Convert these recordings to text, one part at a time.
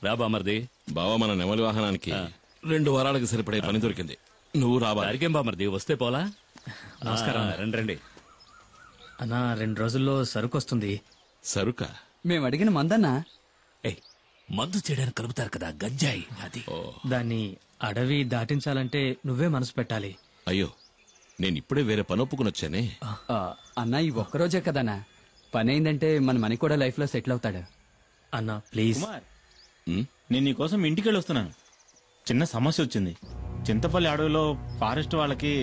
రా బామర్ది. బావా మన నెమలి వాహనానికి 2 వారాలకు సరిపడే పని దొరికింది. నువ్వు రాబా. అరికేం బామర్ది, వస్తే పోలా. నమస్కారం. రండి రండి. అన్నా 2 రోజుల్లో సరుకు వస్తుంది. సరుకా? మేము అడిగిన మందన్నా. మందు చేయడానికి కలుపుతారు కదా గంజాయి, అది. దాన్ని అడవి దాటించాలంటే నువ్వే మనసు పెట్టాలి. అయ్యో, నేను ఇప్పుడే వేరే పని ఒప్పుకుని వచ్చానే. అన్నా ఈ ఒక్కరోజే కదన్నా పని అయిందంటే మన మనీ కూడా లైఫ్ లో సెటిల్ అవుతాడు. అన్నా ప్లీజ్. నేను నీకోసం ఇంటికి వెళ్ళి వస్తున్నాను. చిన్న సమస్య వచ్చింది. చింతపల్లి అడవిలో ఫారెస్ట్ వాళ్ళకి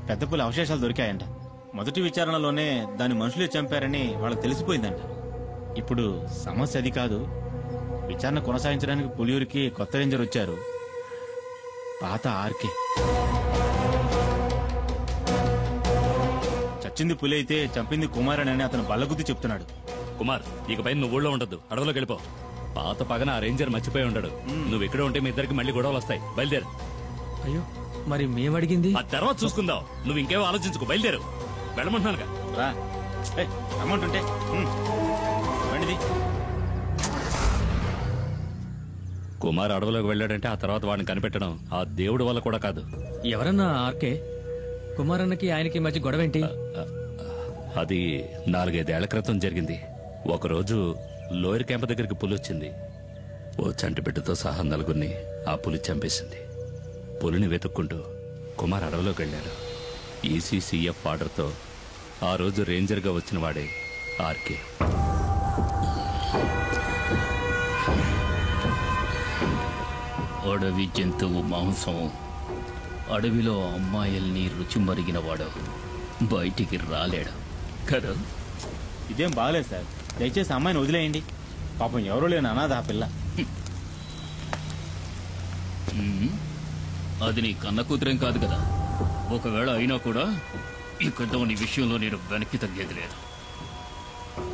పెద్ద పులి అవశేషాలు దొరికాయంట. మొదటి విచారణలోనే దాని మనుషులే చంపారని వాళ్ళకి తెలిసిపోయిందంట. ఇప్పుడు సమస్య అది కాదు. విచారణ కొనసాగించడానికి పులియూరికి కొత్త రేంజర్ వచ్చారు, పాత ఆర్కే. చచ్చింది పులి అయితే చంపింది కుమార్ అని అతను బల్లగుద్ది చెప్తున్నాడు. కుమార్, ఇకపై నువ్వు ఊళ్ళో ఉండద్దు, అడవిలోకి వెళ్ళిపో. పాత పగన ఆ రేంజర్ మర్చిపోయి ఉండడు. నువ్వు ఇక్కడే ఉంటే మీ ఇద్దరికి మళ్ళీ గొడవలు వస్తాయి. బయలుదేరు. అయ్యో, మరి మేమడిగింది ఆ తర్వాత చూసుకుందాం. నువ్వు ఇంకేమో ఆలోచించుకో, బయలుదేరు. వెళ్ళమంటున్నానుగా. రా, అమౌంట్ ఉంటే బండిది. కుమార్ అడవిలోకి వెళ్ళాడంటే ఆ తర్వాత వాడిని కనిపెట్టడం ఆ దేవుడి వల్ల కూడా కాదు. ఎవరన్నా ఆర్కే? కుమారన్నకి ఆయనకి మధ్య గొడవేంటి? అది 4-5 ఏళ్ల క్రితం జరిగింది. ఒకరోజు లోయర్ క్యాంప్ దగ్గరికి పులి వచ్చింది. ఓ చంటి బిడ్డతో సహా 4గురిని ఆ పులి చంపేసింది. పులిని వెతుక్కుంటూ కుమార్ అడవిలోకి వెళ్ళాడు. ఈసీసీఎఫ్ ఆర్డర్తో ఆ రోజు రేంజర్గా వచ్చిన వాడే ఆర్కే. అడవి జంతువు మాంసం, అడవిలో అమ్మాయిల్ని రుచి మరిగినవాడు బయటికి రాలేడు కదా. ఇదేం బాగలేదు సార్. దయచేసి అమ్మాయిని వదిలేయండి. పాపం ఎవరూ లేని అనాథ ఆ పిల్ల. అది నీ కన్న కూతురేం కాదు కదా. ఒకవేళ అయినా కూడా ఇక దాని విషయంలో నేను వెనక్కి తగ్గేది లేదు.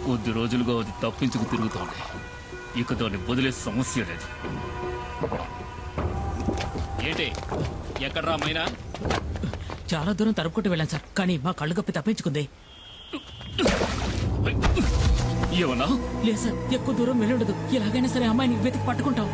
కొద్ది రోజులుగా అది తప్పించుకు తిరుగుతోంది. ఇక దాన్ని వదిలే సమస్య లేదు. ఏంటి, ఎక్కడ్రా మైనా? చాలా దూరం తరుపుకుంటూ వెళ్ళాను సార్, కానీ మా కళ్ళు కప్పి తప్పించుకుంది. ఏమన్నా? లేదు సార్, ఎక్కువ దూరం వెళ్ళుండదు. ఎలాగైనా సరే అమ్మాయిని వెతికి పట్టుకుంటాం.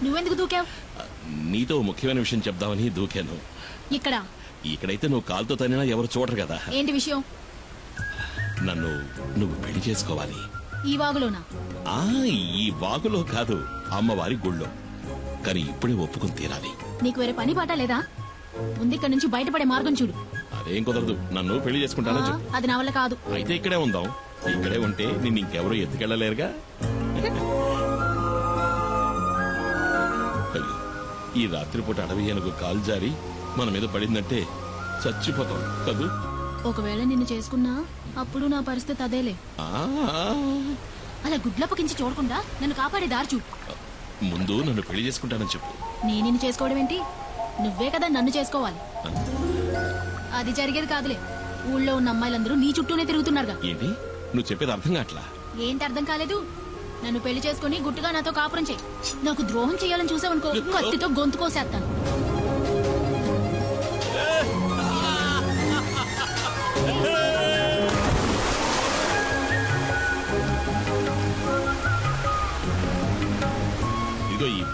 నువ్వెందుకు దూకావు? నీతో ముఖ్యమైన విషయం చెప్దామని దూకాను. ఇక్కడైతే నువ్వు కాలుతో తనినా ఎవరు చూడరు కదా. ఏంటి విషయం? నువ్వు పెళ్లి చేసుకోవాలి. ఈ వాగులోనా? ఈ వాగులో కాదు, అమ్మవారి గుళ్ళో. కానీ ఇప్పుడే ఒప్పుకుని తీరాలి. నీకు వేరే పని పాట లేదా? ముందు ఇక్కడ నుంచి బయటపడే మార్గం చూడు. అదేం కుదరదు. నన్ను పెళ్లి చేసుకుంటానో చెప్పు. అది నా వల్ల కాదు. అయితే ఇక్కడే ఉందాం. ఇక్కడే ఉంటే నిన్ను ఇంకెవరూ ఎత్తుకెళ్ళలేరుగా. ఈ రాత్రిపూట అడవి ఏనుగు కాలు జారి మన మీద పడిందంటే చచ్చిపోతాం కదూ. ఒకవేళ నిన్ను చేసుకున్నా అప్పుడు నా పరిస్థితి అదేలే. అలా గుడ్లప్పకించి చూడకుండా నన్ను కాపాడే దారి చూడు. ముందు నన్ను పెళ్లి చేసుకుంటానని చెప్పు. నేను నిన్ను చేసుకోవడం ఏంటి? నువ్వే కదా నన్ను చేసుకోవాలి. అది జరిగేది కాదులే. ఊళ్ళో ఉన్న అమ్మాయిలందరూ నీ చుట్టూనే తిరుగుతున్నారుగా. ఏంటి నువ్వు చెప్పేది అర్థం కావట్లా? ఏంటి అర్థం కాలేదు? నన్ను పెళ్లి చేసుకుని గుట్టుగా నాతో కాపురం చేయి. నాకు ద్రోహం చేయాలని చూసావనుకో, కత్తితో గొంతు కోసేస్తాను.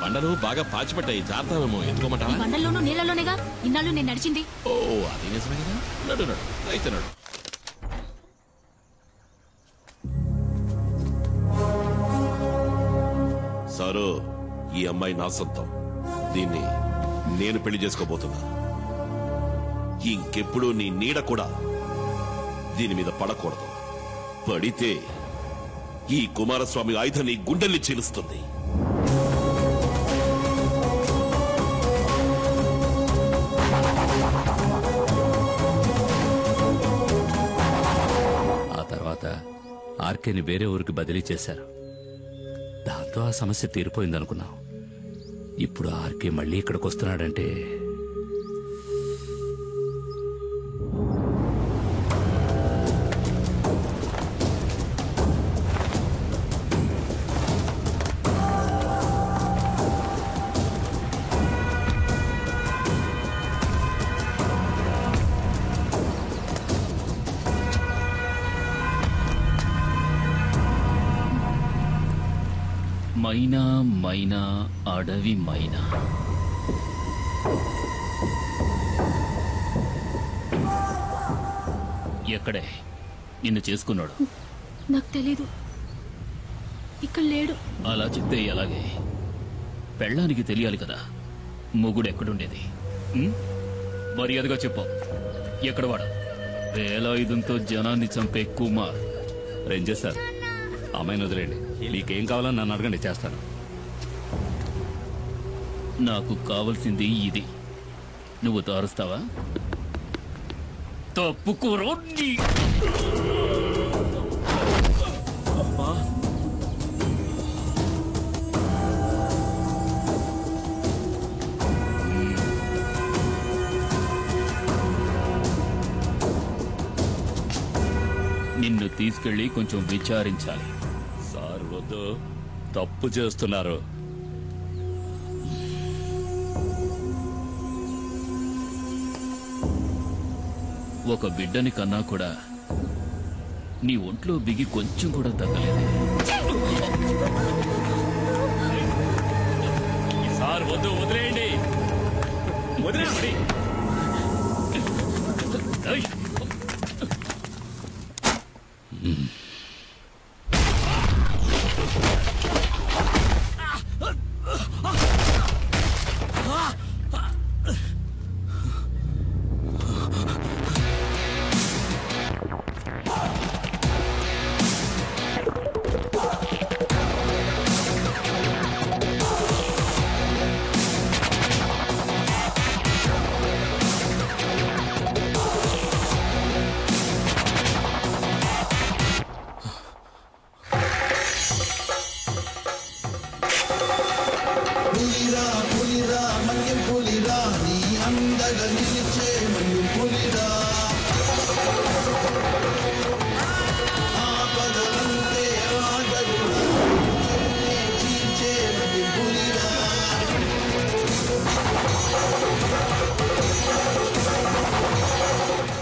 బండలు బాగా పాచిపట్టాయి, జాగ్రత్తమేమో. ఈ ఎత్తుకోమంటావా? బండల్లోనూ నీళ్ళలోనేగా ఇన్నాళ్ళు నేను నడిచింది. ఓ అది నిజమే కదా. నడు నడు అయితే నడు. సారు, ఈ అమ్మాయి నా సొంతం. దీన్ని నేను పెళ్లి చేసుకోబోతున్నా. ఇంకెప్పుడు నీ నీడ కూడా దీని మీద పడకూడదు. పడితే ఈ కుమారస్వామి ఆయుధం నీ గుండెల్ని చీలుస్తుంది. ఆ తర్వాత ఆర్కేని వేరే ఊరికి బదిలీ చేశారు. దాంతో ఆ సమస్య తీరిపోయిందనుకున్నాం. ఇప్పుడు ఆర్కే మళ్ళీ ఇక్కడికి వస్తున్నాడంటే మైనా మైనా అడవి మైనా, ఎక్కడే నిన్ను చేసుకున్నాడు? నాకు తెలీదు, ఇక్కడ లేడు. అలా చెప్తే ఎలాగే? పెళ్ళానికి తెలియాలి కదా మొగుడు ఎక్కడుండేది. ఉం? మర్యాదగా చెప్పు, ఎక్కడ వాడు? వేలాయుధంతో జనాన్ని చంపే కుమార్. రేంజర్ సార్, అమ్మాయిని వదిలేండి. మీకేం కావాలని నన్ను అడగండి, చేస్తాను. నాకు కావలసింది ఇది. నువ్వు తారుస్తావా? తప్పుకోరో నీ. నిన్ను తీసుకెళ్లి కొంచెం విచారించాలి. సార్ వద్దు, తప్పు చేస్తున్నారు. ఒక బిడ్డని కన్నా కూడా నీ ఒంట్లో బిగి కొంచెం కూడా తగ్గలేదు. సార్ వద్దు, వదిలేయండి. వదిలేయండి. ఏయ్!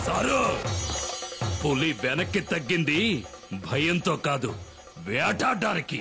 సారు, పులి వెనక్కి తగ్గింది భయంతో కాదు, వేటాడడానికి.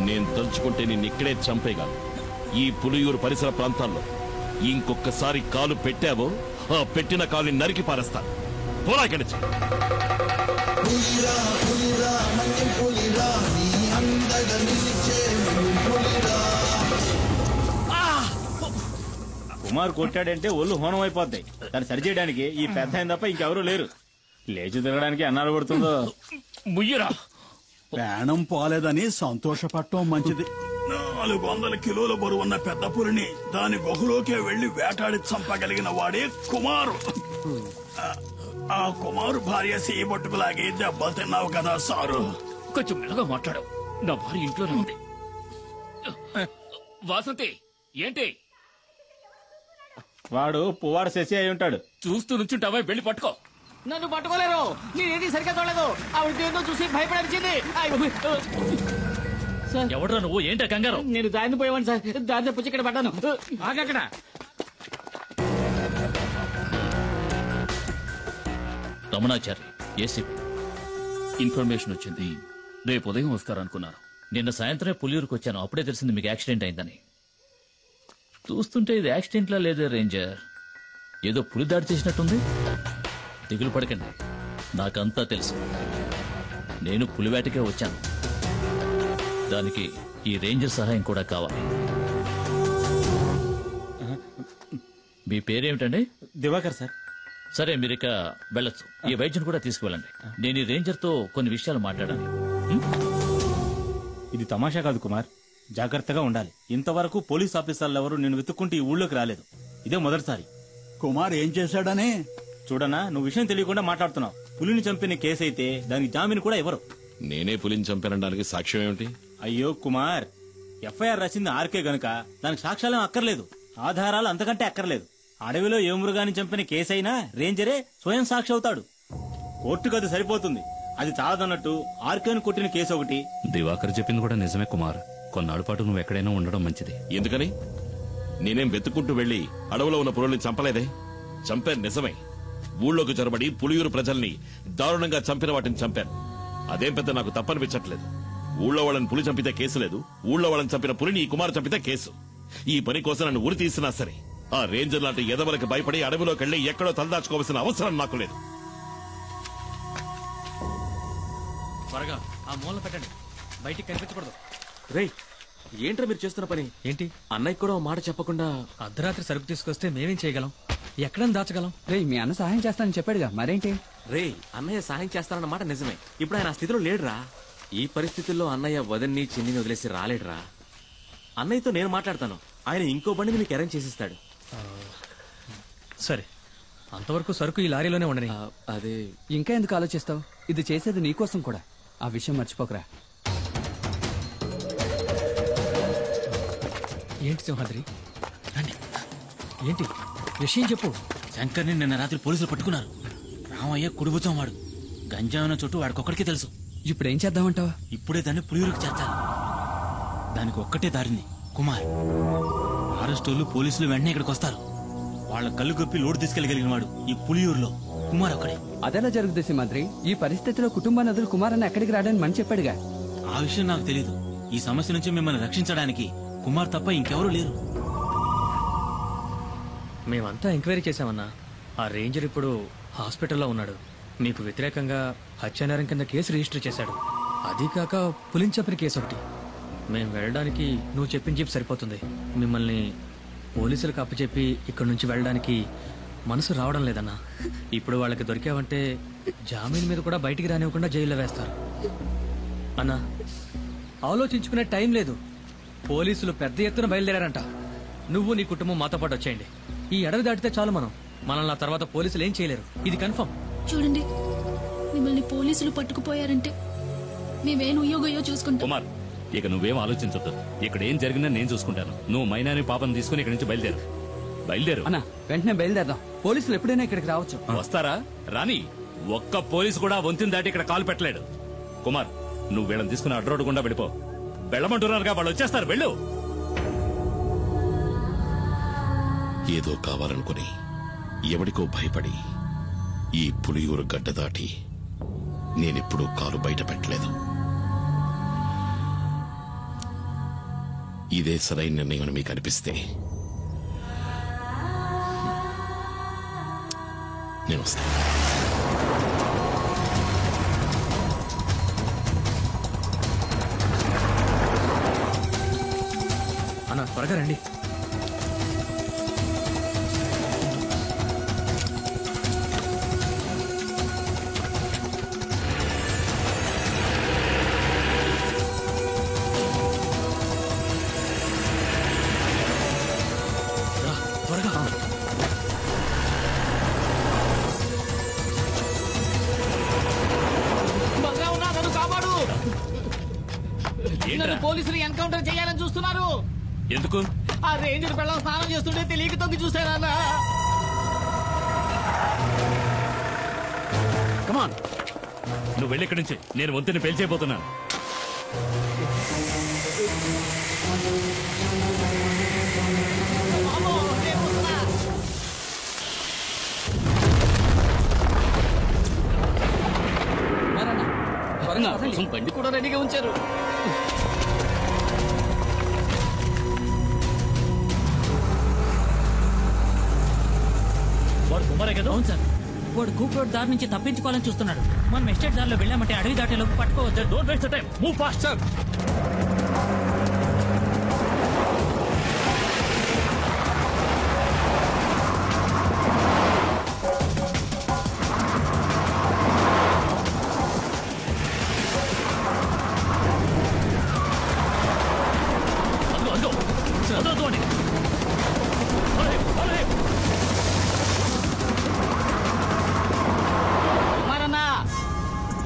నేను తలుచుకుంటే నిన్ను ఇక్కడే చంపేయగలను. ఈ పులియూరు పరిసర ప్రాంతాల్లో ఇంకొకసారి కాలు పెట్టావో ఆ పెట్టిన కాలుని నరికి పారేస్తాను. పోరా ఇక్కడి నుంచి. కుమార్ కొట్టాడంటే ఒళ్ళు హోనం అయిపోద్ది. దాన్ని సరిచేయడానికి ఈ పెద్ద ఆయన తప్ప ఇంకెవరూ లేరు. లేచి తిరగడానికి అన్నాలు పడుతుందో. ముయ్యరా ప్రాణం పోలేదని సంతోషపడటం మంచిది. 400 కిలోల బరువున్న పెద్ద పులిని దాని గుహలోకే వెళ్లి వేటాడి చంపగలిగిన వాడే కుమారు. ఆ కుమారు భార్య చేయబట్టుకులాగే దెబ్బలు తిన్నావు కదా సారు. కొంచెం మెల్లగా మాట్లాడావు. నా భార్య ఇంట్లోనే ఉంది. వాసంతి ఏంటి? వాడు పువ్వాడు శశి అయి ఉంటాడు. చూస్తూ నుంచుంటావా? వెళ్ళి పట్టుకో. నన్ను పట్టుకోలేరు. నేనేది సరిగ్గా చూడలేదు. ఆవిడ దేంతో చూసి భయపడనిచ్చింది. ఎవడ్రా నువ్వు? ఏంటా కంగారు? నేను దారిని పోయేవాడిని సార్. దారిని పుచ్చి ఇక్కడ పడ్డాను. ఆగక్కడ. రమణాచారి ఏసీపీ ఇన్ఫర్మేషన్ వచ్చింది. రేపు ఉదయం వస్తారనుకున్నాను. నిన్న సాయంత్రమే పులియూరుకు వచ్చాను. అప్పుడే తెలిసింది మీకు యాక్సిడెంట్ అయిందని. చూస్తుంటే ఇది యాక్సిడెంట్లా లేదే రేంజర్. ఏదో పులి దాడి చేసినట్టుంది. దిగులు పడకండి, నాకంతా తెలుసు. నేను పులివేటకే వచ్చాను. దానికి ఈ రేంజర్ సహాయం కూడా కావాలి. మీ పేరేమిటండి? దివాకర్ సార్. సరే, మీరు ఇక వెళ్ళొచ్చు. ఈ వైద్యుని కూడా తీసుకువెళ్ళండి. నేను ఈ రేంజర్తో కొన్ని విషయాలు మాట్లాడాలి. ఇది తమాషా కాదు కుమార్, జాగ్రత్తగా ఉండాలి. ఇంతవరకు పోలీస్ ఆఫీసర్లు ఎవరు నేను వెతుక్కుంటూ ఈ ఊళ్ళోకి రాలేదు. ఇదే మొదటిసారి. కుమార్ ఏం చేశాడని? చూడనా, నువ్వు విషయం తెలియకుండా మాట్లాడుతున్నావు. పులిని చంపిన కేసు అయితే దానికి జామీన్ కూడా ఇవ్వరు. నేనే పులిని చంపానడానికి సాక్ష్యం ఏమిటి? అయ్యో కుమార్, ఎఫ్ఐఆర్ రాసింది ఆర్కే గనుక దానికి సాక్ష్యాలేం అక్కర్లేదు, ఆధారాలు అంతకంటే అక్కర్లేదు. అడవిలో ఏ మృగాన్ని చంపిన కేసైనా రేంజరే స్వయం సాక్షి అవుతాడు. కోర్టుకు అది సరిపోతుంది. అది చాలదన్నట్టు ఆర్కేను కొట్టిన కేసు ఒకటి. దివాకర్ చెప్పింది కూడా నిజమే కుమార్. కొన్నాళ్ళ పాటు నువ్వు ఎక్కడైనా ఉండడం మంచిది. ఎందుకని? నేనేం వెతుక్కుంటూ వెళ్లి అడవులో ఉన్న పులుల్ని చంపలేదే. చంపాను నిజమే. ఊళ్ళోకి చొరబడి పులియూరు ప్రజల్ని దారుణంగా చంపిన వాటిని చంపాను. అదేం పెద్ద నాకు తప్పనిపించట్లేదు. ఊళ్ళో వాళ్ళని పులి చంపితే కేసు లేదు, ఊళ్ళో వాళ్ళని చంపిన పులిని ఈ కుమారు చంపితే కేసు. ఈ పని కోసం నన్ను ఉరి తీసినా సరే ఆ రేంజర్ లాంటి ఎదవలకు భయపడి అడవిలోకి వెళ్లి ఎక్కడో తలదాచుకోవాల్సిన అవసరం నాకు లేదు. త్వరగా ఆ మూల పెట్టండి, బయటికి కనిపించకూడదు. రేయ్, ఏంట్రా మీరు చేస్తున్న పని? ఏంటి? అన్నయ్య కూడా ఓ మాట చెప్పకుండా అర్ధరాత్రి సరుకు తీసుకొస్తే మేమేం చేయగలం? ఎక్కడని దాచగలం? రే, మీ అన్న సహాయం చేస్తానని చెప్పాడుగా, మరేంటి? రేయ్, అన్నయ్య సహాయం చేస్తానన్న మాట నిజమే. ఇప్పుడు ఆయన ఆ స్థితిలో లేడురా. ఈ పరిస్థితుల్లో అన్నయ్య వదన్ని చిన్నిని వదిలేసి రాలేడురా. అన్నయ్యతో నేను మాట్లాడతాను. ఆయన ఇంకో బండిని మీకు అరేంజ్ చేసిస్తాడు. సరే, అంతవరకు సరుకు ఈ లారీలోనే ఉండని. అదే ఇంకా ఎందుకు ఆలోచిస్తావు? ఇది చేసేది నీకోసం కూడా. ఆ విషయం మర్చిపోకరా. ఏంటి సింహాద్రి? రండి. ఏంటి విషయం చెప్పు. శంకర్ని నిన్న రాత్రి పోలీసులు పట్టుకున్నారు. రామయ్య కుడిబుచ్చం వాడు. గంజాయిన చుట్టూ వాడికొక్కడికే తెలుసు. ఇప్పుడు ఏం చేద్దామంటావా? ఇప్పుడే దాన్ని పులియూరుకు చేర్చాలి. దానికి ఒక్కటే దారింది కుమార్. అరెస్టోళ్ళు పోలీసులు వెంటనే ఇక్కడికి వస్తారు. వాళ్ళ కళ్ళు గొప్పి లోటు తీసుకెళ్లగలిగిన వాడు ఈ పులియూరులో కుమార్ ఒక్కడే. అదెలా జరుగుతుంది సింహాద్రి? ఈ పరిస్థితిలో కుటుంబాన్ని వదిలి కుమార్ అన్న ఎక్కడికి రావడానికి మని చెప్పాడుగా. ఆ విషయం నాకు తెలీదు. ఈ సమస్య నుంచి మిమ్మల్ని రక్షించడానికి కుమార్ తప్ప ఇంకెవరూ లేరు. మేమంతా ఎంక్వైరీ చేశామన్నా. ఆ రేంజర్ ఇప్పుడు హాస్పిటల్లో ఉన్నాడు. మీకు వ్యతిరేకంగా హత్యానేరం కింద కేసు రిజిస్టర్ చేశాడు. అది కాక పులించపని కేసు ఒకటి. మేము వెళ్ళడానికి నువ్వు చెప్పిన జీప్ సరిపోతుంది. మిమ్మల్ని పోలీసులకు అప్పచెప్పి ఇక్కడి నుంచి వెళ్ళడానికి మనసు రావడం లేదన్నా. ఇప్పుడు వాళ్ళకి దొరికావంటే జామీన్ మీద కూడా బయటికి రానివ్వకుండా జైల్లో వేస్తారు. అన్నా, ఆలోచించుకునే టైం లేదు. పోలీసులు పెద్ద ఎత్తున బయలుదేరారంట. నువ్వు నీ కుటుంబం మాతో పాటు వచ్చేయండి. ఈ అడవి దాటితే చాలు మనల్ని ఆ తర్వాత పోలీసులు ఏం చేయలేరు. ఇది కన్ఫర్మ్. చూడండి, మిమ్మల్ని పోలీసులు పట్టుకుపోయారంటే మేమేం ఉయ్యోగయ్యో చూసుకుంటాం. కుమార్, ఇక నువ్వేం ఆలోచించొద్దు. ఇక్కడ ఏం జరిగిందో నేను చూసుకుంటాను. నువ్వు మైనాని పాపను తీసుకుని ఇక్కడి నుంచి బయలుదేరు. అన్న, వెంటనే బయలుదేరదాం. పోలీసులు ఎప్పుడైనా ఇక్కడికి రావచ్చు. వస్తారా? రాని. ఒక్క పోలీసు కూడా వంతిని దాటి ఇక్కడ కాలు పెట్టలేడు. కుమార్, నువ్వు వీళ్ళని తీసుకుని అడ్రోడ్ గుండా వెళ్ళిపో. వెళ్ళమంటున్నారుగా, వాళ్ళు వచ్చేస్తారు. వెళ్ళు. ఏదో కావాలనుకుని ఎవడికో భయపడి ఈ పులియూరు గడ్డ దాటి నేనెప్పుడూ కాలు బయట పెట్టలేదు. ఇదే సరైన నిర్ణయం మీకు అనిపిస్తే నేను వస్తాను. అన్న, త్వరగా రండి. పోలీసులు ఎన్కౌంటర్ చేయాలని చూస్తున్నారు. ఎందుకు? ఆ రేంజర్ పిల్లలు స్నానం చేస్తుంటే తెలియక తొంగి చూసానన్నా. కమాన్, నువ్వు వెళ్ళి ఇక్కడి నుంచి. నేను వంతిని పేల్చేయబోతున్నాను. బండి కూడా రెడీగా ఉంచారు. వాడు కుమారే కదా? అవును సార్. వాడు కూప్ రోడ్ దారి నుంచి తప్పించుకోవాలని చూస్తున్నాడు. మనం ఎస్టేట్ దారిలో వెళ్ళామంటే అడవి దాటేలోపు పట్టుకోవచ్చు. Don't waste time, move fast sir.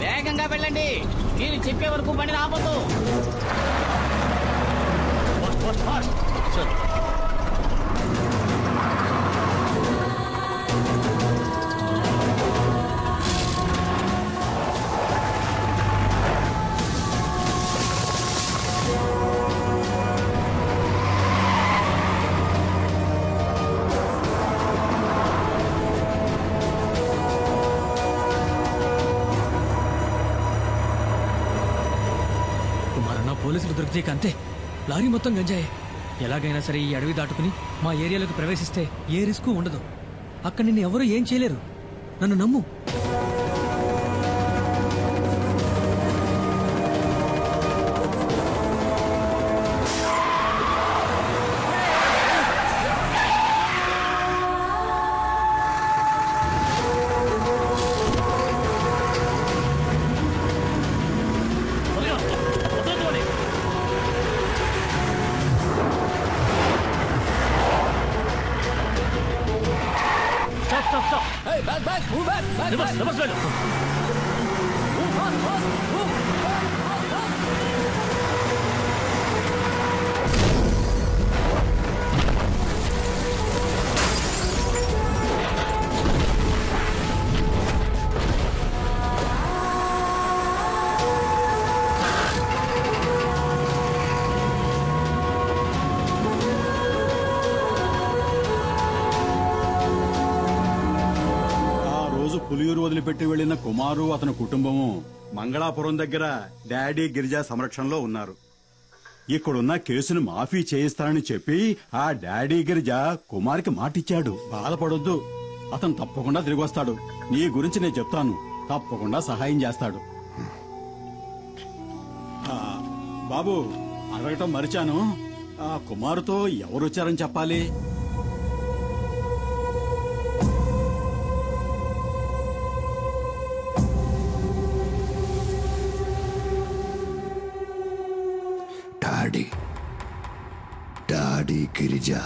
వేగంగా వెళ్ళండి. మీరు చెప్పే వరకు బండి రాబోతు. పోలీసులు దొరికితే అంతే. లారీ మొత్తం గంజాయే. ఎలాగైనా సరే ఈ అడవి దాటుకుని మా ఏరియాలోకి ప్రవేశిస్తే ఏ రిస్క్ ఉండదు. అక్కడ నిన్ను ఎవరూ ఏం చేయలేరు. నన్ను నమ్ము. పులియూరు వదిలిపెట్టి వెళ్లిన కుమారు అతని కుటుంబము మంగళాపురం దగ్గర డాడీ గిరిజా సంరక్షణలో ఉన్నారు. ఇక్కడున్న కేసును మాఫీ చేయిస్తానని చెప్పి ఆ డాడీ గిరిజ కుమార్కి మాటిచ్చాడు. బాధపడొద్దు, అతను తప్పకుండా తిరిగి వస్తాడు. నీ గురించి నేను చెప్తాను, తప్పకుండా సహాయం చేస్తాడు. బాబు, అడగటం మరిచాను, ఆ కుమారుతో ఎవరొచ్చారని చెప్పాలి? డాడీ గిరిజా.